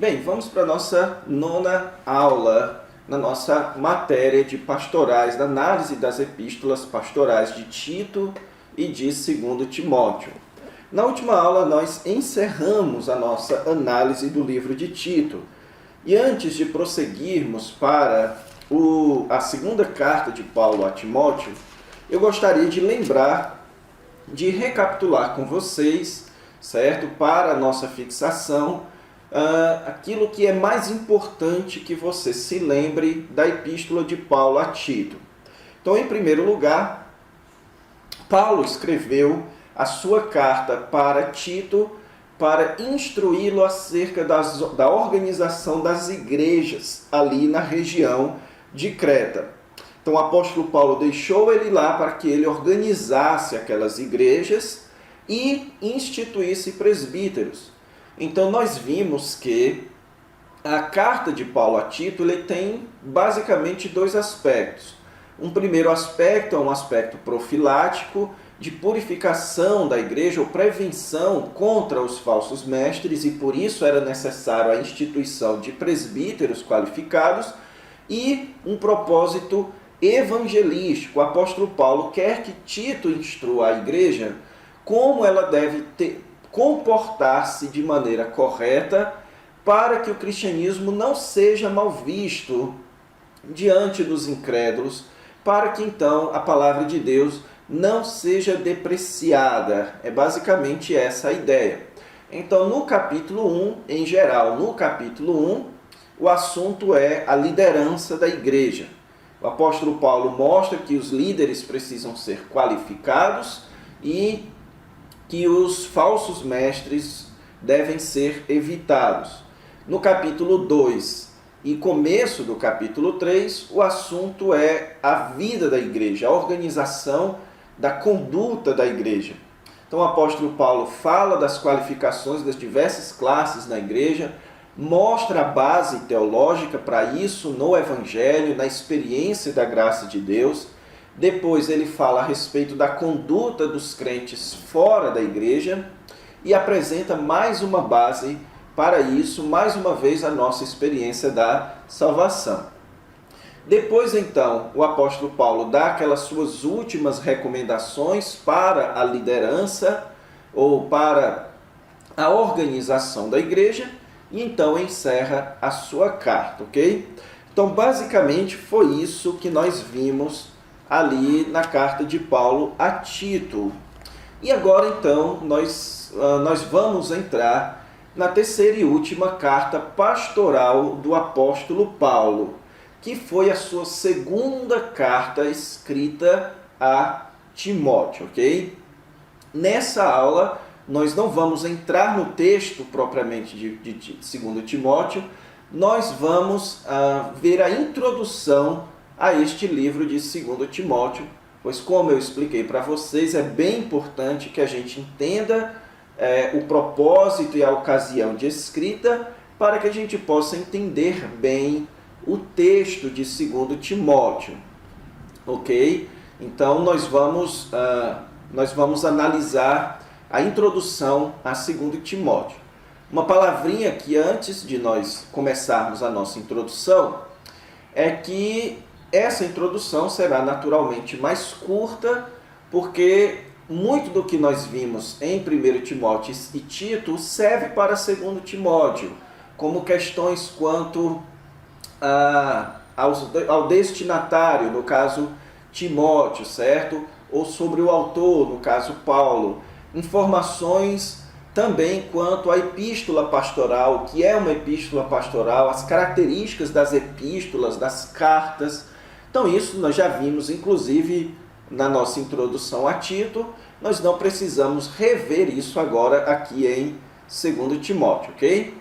Bem, vamos para a nossa nona aula na nossa matéria de pastorais, da análise das epístolas pastorais de Tito e de 2 Timóteo. Na última aula nós encerramos a nossa análise do livro de Tito. E antes de prosseguirmos para a segunda carta de Paulo a Timóteo, eu gostaria de lembrar, de recapitular com vocês, certo? Para a nossa fixação, aquilo que é mais importante que você se lembre da epístola de Paulo a Tito. Então, em primeiro lugar, Paulo escreveu a sua carta para Tito para instruí-lo acerca da organização das igrejas ali na região de Creta. Então, o apóstolo Paulo deixou ele lá para que ele organizasse aquelas igrejas e instituísse presbíteros. Então, nós vimos que a carta de Paulo a Tito ele tem basicamente dois aspectos. Um primeiro aspecto é um aspecto profilático, de purificação da igreja ou prevenção contra os falsos mestres, e por isso era necessário a instituição de presbíteros qualificados, e um propósito evangelístico. O apóstolo Paulo quer que Tito instrua a igreja como ela deve comportar-se de maneira correta para que o cristianismo não seja mal visto diante dos incrédulos, para que então a palavra de Deus não seja depreciada. É basicamente essa a ideia. Então, no capítulo 1, em geral, no capítulo 1, o assunto é a liderança da igreja. O apóstolo Paulo mostra que os líderes precisam ser qualificados e que os falsos mestres devem ser evitados. No capítulo 2 e começo do capítulo 3, o assunto é a vida da igreja, a organização da conduta da igreja. Então o apóstolo Paulo fala das qualificações das diversas classes na igreja, mostra a base teológica para isso no Evangelho, na experiência da graça de Deus. Depois ele fala a respeito da conduta dos crentes fora da igreja e apresenta mais uma base para isso, mais uma vez a nossa experiência da salvação. Depois, então, o apóstolo Paulo dá aquelas suas últimas recomendações para a liderança ou para a organização da igreja e então encerra a sua carta, ok? Então, basicamente, foi isso que nós vimos ali na carta de Paulo a Tito. E agora, então, nós vamos entrar na terceira e última carta pastoral do apóstolo Paulo, que foi a sua segunda carta escrita a Timóteo, ok? Nessa aula, nós não vamos entrar no texto propriamente de 2 Timóteo, nós vamos ver a introdução a este livro de 2 Timóteo, pois como eu expliquei para vocês, é bem importante que a gente entenda o propósito e a ocasião de escrita para que a gente possa entender bem o texto de 2 Timóteo, ok? Então nós vamos analisar a introdução a 2 Timóteo. Uma palavrinha que antes de nós começarmos a nossa introdução é que essa introdução será naturalmente mais curta, porque muito do que nós vimos em 1 Timóteo e Tito serve para 2 Timóteo, como questões quanto ao destinatário, no caso Timóteo, certo? Ou sobre o autor, no caso Paulo. Informações também quanto à epístola pastoral, o que é uma epístola pastoral, as características das epístolas, das cartas. Então isso nós já vimos, inclusive, na nossa introdução a Tito. Nós não precisamos rever isso agora aqui em 2 Timóteo, ok?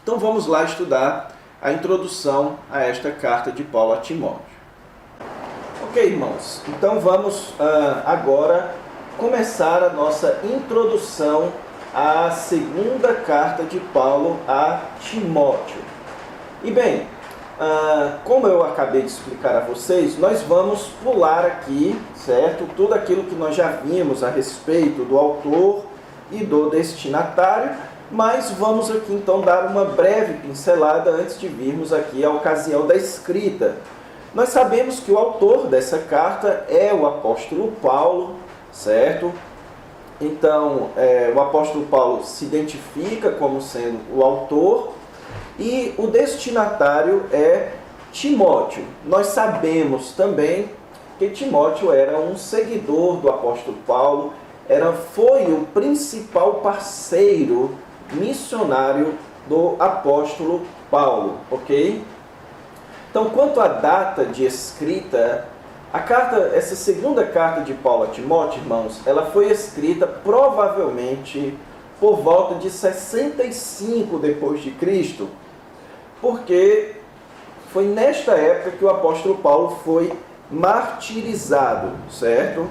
Então vamos lá estudar a introdução a esta carta de Paulo a Timóteo. Ok, irmãos, então vamos agora começar a nossa introdução à segunda carta de Paulo a Timóteo. E bem, como eu acabei de explicar a vocês, nós vamos pular aqui, certo? Tudo aquilo que nós já vimos a respeito do autor e do destinatário, Mas vamos aqui então dar uma breve pincelada antes de virmos aqui à ocasião da escrita. Nós sabemos que o autor dessa carta é o apóstolo Paulo, certo? Então, o apóstolo Paulo se identifica como sendo o autor e o destinatário é Timóteo. Nós sabemos também que Timóteo era um seguidor do apóstolo Paulo, foi o principal parceiro missionário do apóstolo Paulo, ok? Então, quanto à data de escrita, essa segunda carta de Paulo a Timóteo, irmãos, ela foi escrita provavelmente por volta de 65 depois de Cristo, porque foi nesta época que o apóstolo Paulo foi martirizado, certo?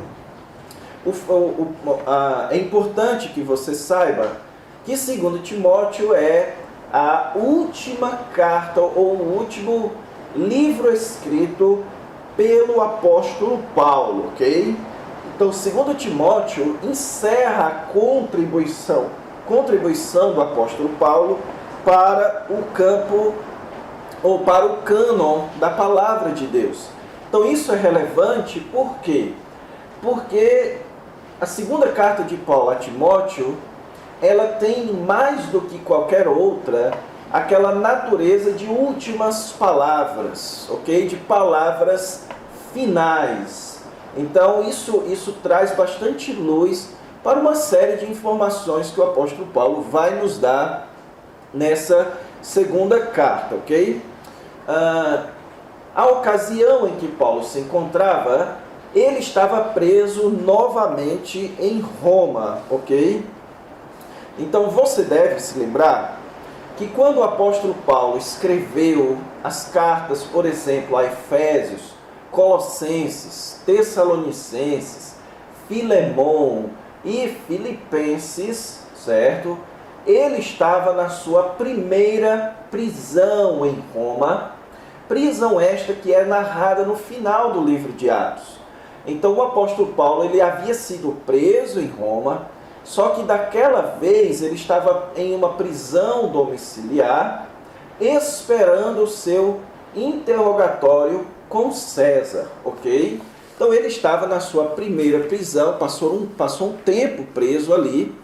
É importante que você saiba que 2 Timóteo é a última carta ou o último livro escrito pelo apóstolo Paulo, ok? Então, 2 Timóteo encerra a contribuição do apóstolo Paulo para o campo ou para o cânon da palavra de Deus. Então, isso é relevante por quê? Porque a segunda carta de Paulo a Timóteo, ela tem mais do que qualquer outra aquela natureza de últimas palavras, ok? De palavras finais. Então, isso traz bastante luz para uma série de informações que o apóstolo Paulo vai nos dar nessa segunda carta, ok? A ocasião em que Paulo se encontrava, ele estava preso novamente em Roma, ok? Então, você deve se lembrar que quando o apóstolo Paulo escreveu as cartas, por exemplo, a Efésios, Colossenses, Tessalonicenses, Filemon e Filipenses, certo? Ele estava na sua primeira prisão em Roma, prisão esta que é narrada no final do livro de Atos. Então o apóstolo Paulo ele havia sido preso em Roma, só que daquela vez ele estava em uma prisão domiciliar, esperando o seu interrogatório com César, ok? Então ele estava na sua primeira prisão, passou um tempo preso ali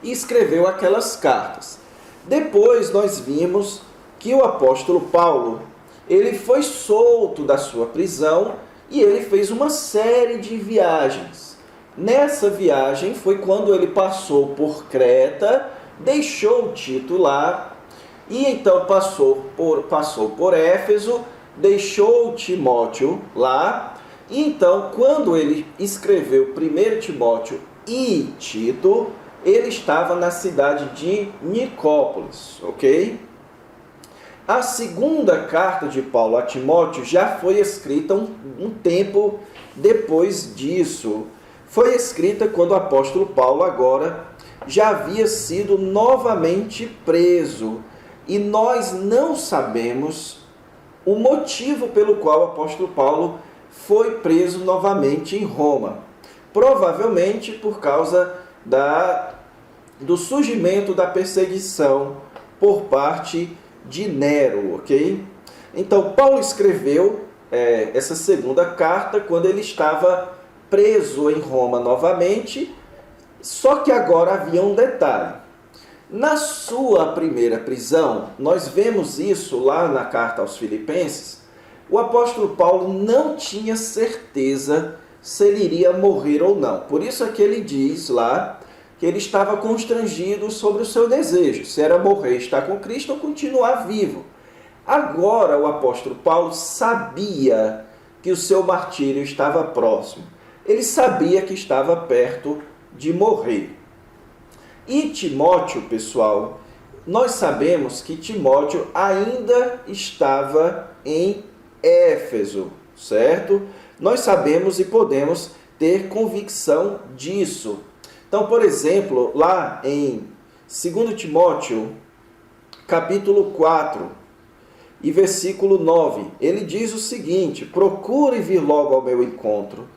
e escreveu aquelas cartas. Depois nós vimos que o apóstolo Paulo, ele foi solto da sua prisão e ele fez uma série de viagens. Nessa viagem foi quando ele passou por Creta, deixou Tito lá, e então passou por Éfeso, deixou Timóteo lá, e então quando ele escreveu 1 Timóteo e Tito, ele estava na cidade de Nicópolis, ok? A segunda carta de Paulo a Timóteo já foi escrita um tempo depois disso. Foi escrita quando o apóstolo Paulo agora já havia sido novamente preso. E nós não sabemos o motivo pelo qual o apóstolo Paulo foi preso novamente em Roma. Provavelmente por causa do surgimento da perseguição por parte de Nero, ok? Então, Paulo escreveu essa segunda carta quando ele estava preso em Roma novamente, só que agora havia um detalhe. Na sua primeira prisão, nós vemos isso lá na carta aos Filipenses, o apóstolo Paulo não tinha certeza se ele iria morrer ou não. Por isso é que ele diz lá que ele estava constrangido sobre o seu desejo, se era morrer, estar com Cristo ou continuar vivo. Agora o apóstolo Paulo sabia que o seu martírio estava próximo. Ele sabia que estava perto de morrer. E Timóteo, pessoal, nós sabemos que Timóteo ainda estava em Éfeso, certo? Nós sabemos e podemos ter convicção disso. Então, por exemplo, lá em 2 Timóteo, capítulo 4, e versículo 9, ele diz o seguinte: procure vir logo ao meu encontro,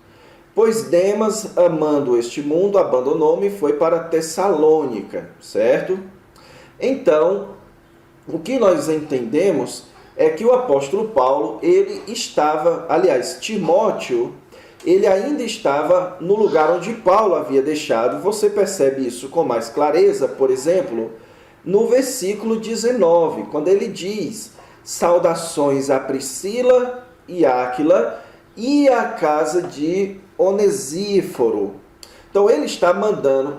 pois Demas, amando este mundo, abandonou-me e foi para Tessalônica, certo? Então, o que nós entendemos é que o apóstolo Paulo, Timóteo, ele ainda estava no lugar onde Paulo havia deixado. Você percebe isso com mais clareza, por exemplo, no versículo 19, quando ele diz: saudações a Priscila e Áquila e a casa de Onesíforo. Então ele está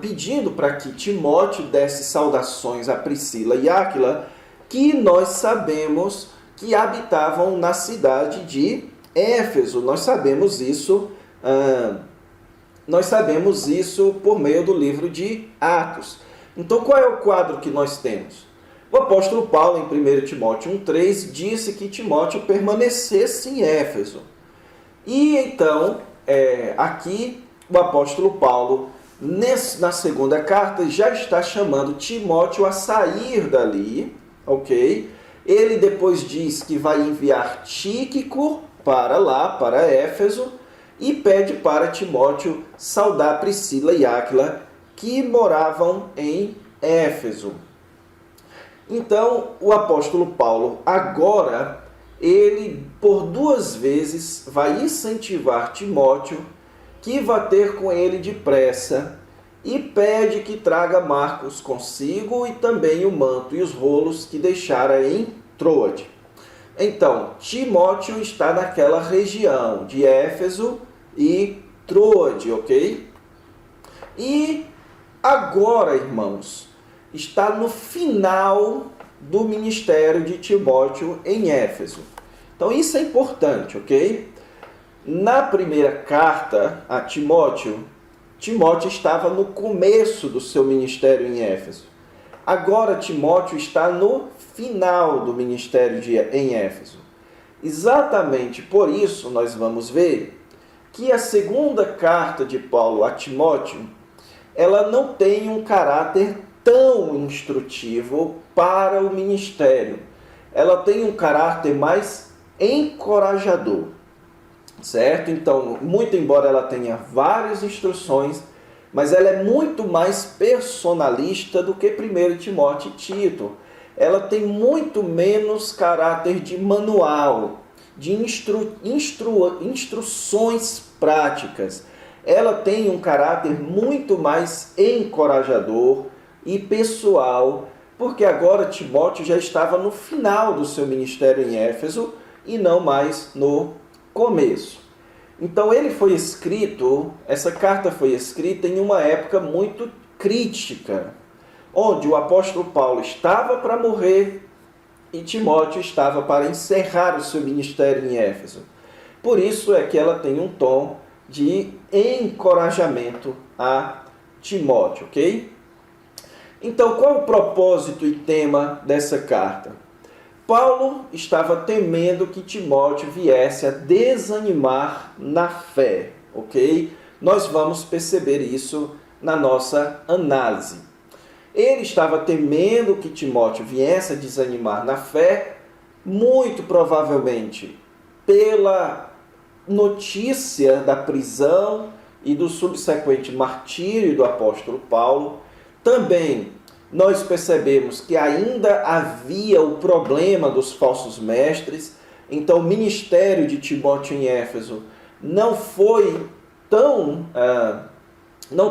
pedindo para que Timóteo desse saudações a Priscila e Áquila, que nós sabemos que habitavam na cidade de Éfeso. Nós sabemos isso por meio do livro de Atos. Então qual é o quadro que nós temos? O apóstolo Paulo, em 1 Timóteo 1,3, disse que Timóteo permanecesse em Éfeso. E então, aqui, o apóstolo Paulo, na segunda carta, já está chamando Timóteo a sair dali, ok? Ele depois diz que vai enviar Tíquico para Éfeso, e pede para Timóteo saudar Priscila e Áquila, que moravam em Éfeso. Então, o apóstolo Paulo, agora, ele por 2 vezes vai incentivar Timóteo que vá ter com ele depressa, e pede que traga Marcos consigo e também o manto e os rolos que deixara em Troade. Então, Timóteo está naquela região de Éfeso e Troade, ok? E agora, irmãos, está no final do ministério de Timóteo em Éfeso. Então isso é importante, ok? Na primeira carta a Timóteo, Timóteo estava no começo do seu ministério em Éfeso. Agora Timóteo está no final do ministério em Éfeso. Exatamente por isso nós vamos ver que a segunda carta de Paulo a Timóteo, ela não tem um caráter tão instrutivo para o ministério. Ela tem um caráter mais encorajador, certo? Então, muito embora ela tenha várias instruções, mas ela é muito mais personalista do que 1 Timóteo e Tito. Ela tem muito menos caráter de manual, de instruções práticas. Ela tem um caráter muito mais encorajador e pessoal, porque agora Timóteo já estava no final do seu ministério em Éfeso e não mais no começo. Então essa carta foi escrita em uma época muito crítica, onde o apóstolo Paulo estava para morrer e Timóteo estava para encerrar o seu ministério em Éfeso. Por isso é que ela tem um tom de encorajamento a Timóteo, ok? Então, qual é o propósito e tema dessa carta? Paulo estava temendo que Timóteo viesse a desanimar na fé, ok? Nós vamos perceber isso na nossa análise. Ele estava temendo que Timóteo viesse a desanimar na fé, muito provavelmente pela notícia da prisão e do subsequente martírio do apóstolo Paulo. Também nós percebemos que ainda havia o problema dos falsos mestres. Então o ministério de Timóteo em Éfeso não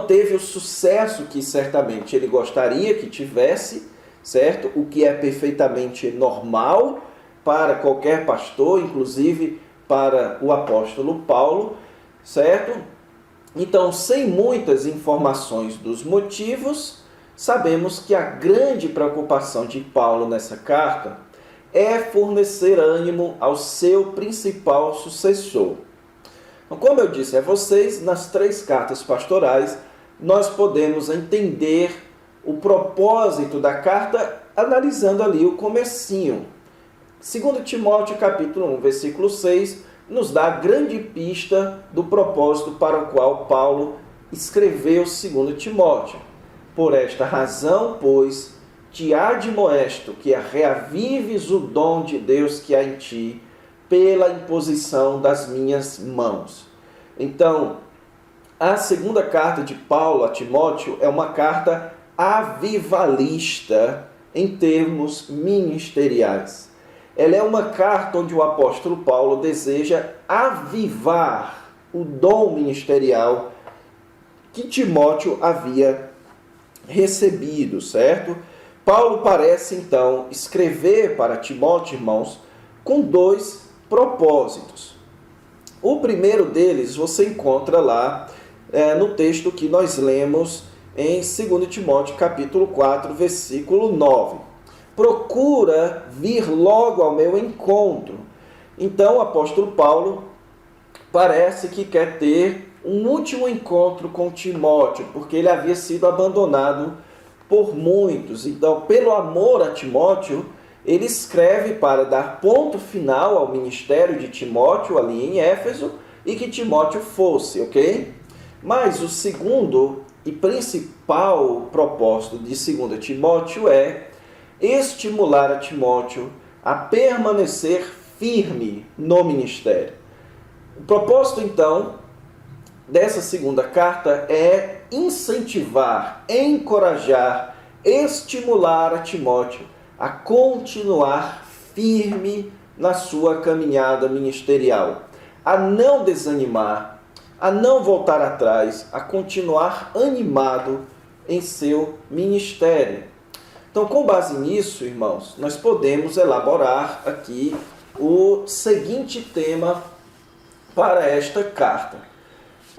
teve o sucesso que certamente ele gostaria que tivesse, certo? O que é perfeitamente normal para qualquer pastor, inclusive para o apóstolo Paulo, certo? Então, sem muitas informações dos motivos, sabemos que a grande preocupação de Paulo nessa carta é fornecer ânimo ao seu principal sucessor. Então, como eu disse a vocês, nas 3 cartas pastorais, nós podemos entender o propósito da carta analisando ali o comecinho. 2 Timóteo capítulo 1, versículo 6, nos dá a grande pista do propósito para o qual Paulo escreveu 2 Timóteo. Por esta razão, pois, te admoesto que reavives o dom de Deus que há em ti, pela imposição das minhas mãos. Então, a segunda carta de Paulo a Timóteo é uma carta avivalista, em termos ministeriais. Ela é uma carta onde o apóstolo Paulo deseja avivar o dom ministerial que Timóteo havia recebido, certo? Paulo parece, então, escrever para Timóteo, irmãos, com dois propósitos. O primeiro deles você encontra lá no texto que nós lemos em 2 Timóteo capítulo 4, versículo 9. Procura vir logo ao meu encontro. Então o apóstolo Paulo parece que quer ter um último encontro com Timóteo, porque ele havia sido abandonado por muitos. Então, pelo amor a Timóteo, ele escreve para dar ponto final ao ministério de Timóteo ali em Éfeso e que Timóteo fosse, ok? Mas o segundo e principal propósito de 2 Timóteo é estimular a Timóteo a permanecer firme no ministério. O propósito, então, dessa segunda carta é incentivar, encorajar, estimular a Timóteo a continuar firme na sua caminhada ministerial, a não desanimar, a não voltar atrás, a continuar animado em seu ministério. Então, com base nisso, irmãos, nós podemos elaborar aqui o seguinte tema para esta carta.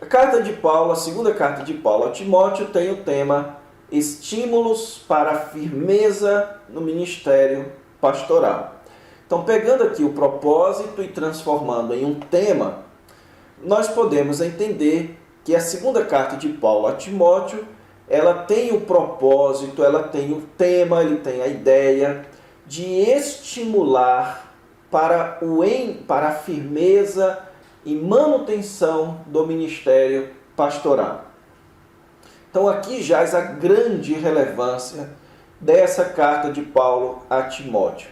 A carta de Paulo, a segunda carta de Paulo a Timóteo, tem o tema Estímulos para a firmeza no ministério pastoral. Então, pegando aqui o propósito e transformando em um tema, nós podemos entender que a segunda carta de Paulo a Timóteo, ela tem o propósito, ela tem o tema, ele tem a ideia de estimular para a firmeza e manutenção do ministério pastoral. Então aqui jaz a grande relevância dessa carta de Paulo a Timóteo.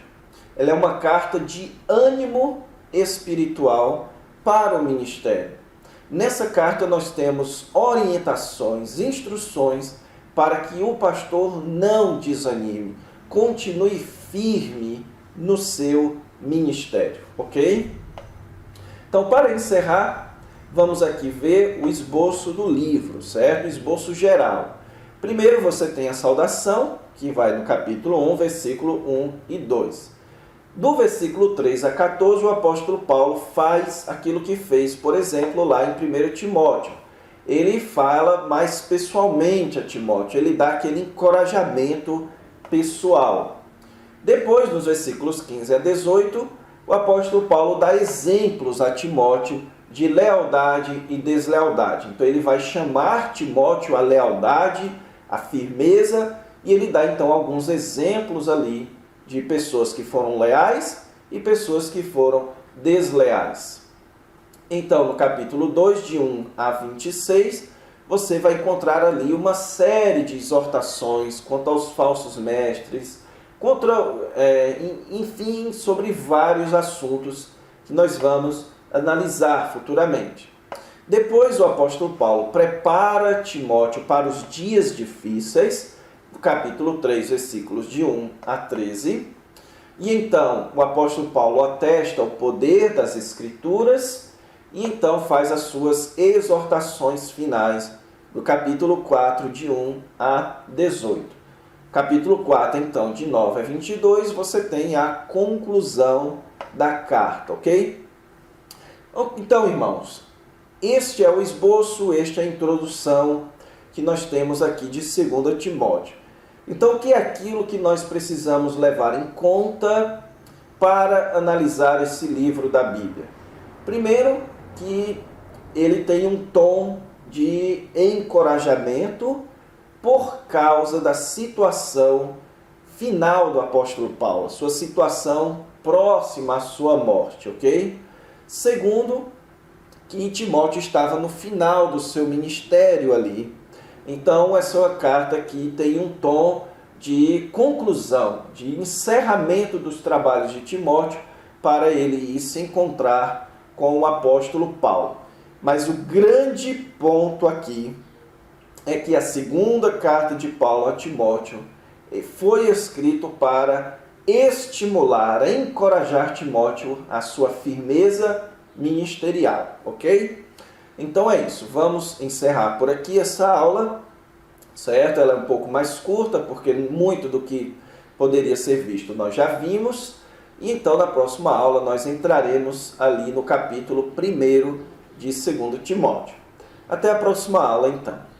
Ela é uma carta de ânimo espiritual para o ministério. Nessa carta nós temos orientações, instruções para que o pastor não desanime, continue firme no seu ministério, ok? Então, para encerrar, vamos aqui ver o esboço do livro, certo? O esboço geral. Primeiro você tem a saudação, que vai no capítulo 1, versículo 1 e 2. Do versículo 3 a 14, o apóstolo Paulo faz aquilo que fez, por exemplo, lá em 1 Timóteo. Ele fala mais pessoalmente a Timóteo, ele dá aquele encorajamento pessoal. Depois, nos versículos 15 a 18, o apóstolo Paulo dá exemplos a Timóteo de lealdade e deslealdade. Então ele vai chamar Timóteo à lealdade, à firmeza, e ele dá então alguns exemplos ali de pessoas que foram leais e pessoas que foram desleais. Então, no capítulo 2, de 1 a 26, você vai encontrar ali uma série de exortações contra os falsos mestres, enfim, sobre vários assuntos que nós vamos analisar futuramente. Depois o apóstolo Paulo prepara Timóteo para os dias difíceis, no capítulo 3, versículos de 1 a 13. E então o apóstolo Paulo atesta o poder das Escrituras e então faz as suas exortações finais, no capítulo 4, de 1 a 18. Capítulo 4, então, de 9 a 22, você tem a conclusão da carta, ok? Então, irmãos, este é o esboço, esta é a introdução que nós temos aqui de 2 Timóteo. Então, o que é aquilo que nós precisamos levar em conta para analisar esse livro da Bíblia? Primeiro, que ele tem um tom de encorajamento por causa da situação final do apóstolo Paulo, sua situação próxima à sua morte, ok? Segundo, que Timóteo estava no final do seu ministério ali. Então, essa carta aqui tem um tom de conclusão, de encerramento dos trabalhos de Timóteo para ele ir se encontrar com o apóstolo Paulo. Mas o grande ponto aqui é que a segunda carta de Paulo a Timóteo foi escrito para estimular, encorajar Timóteo a sua firmeza ministerial, ok? Então é isso, vamos encerrar por aqui essa aula, certo? Ela é um pouco mais curta, porque muito do que poderia ser visto nós já vimos, e então na próxima aula nós entraremos ali no capítulo 1 de 2 Timóteo. Até a próxima aula então.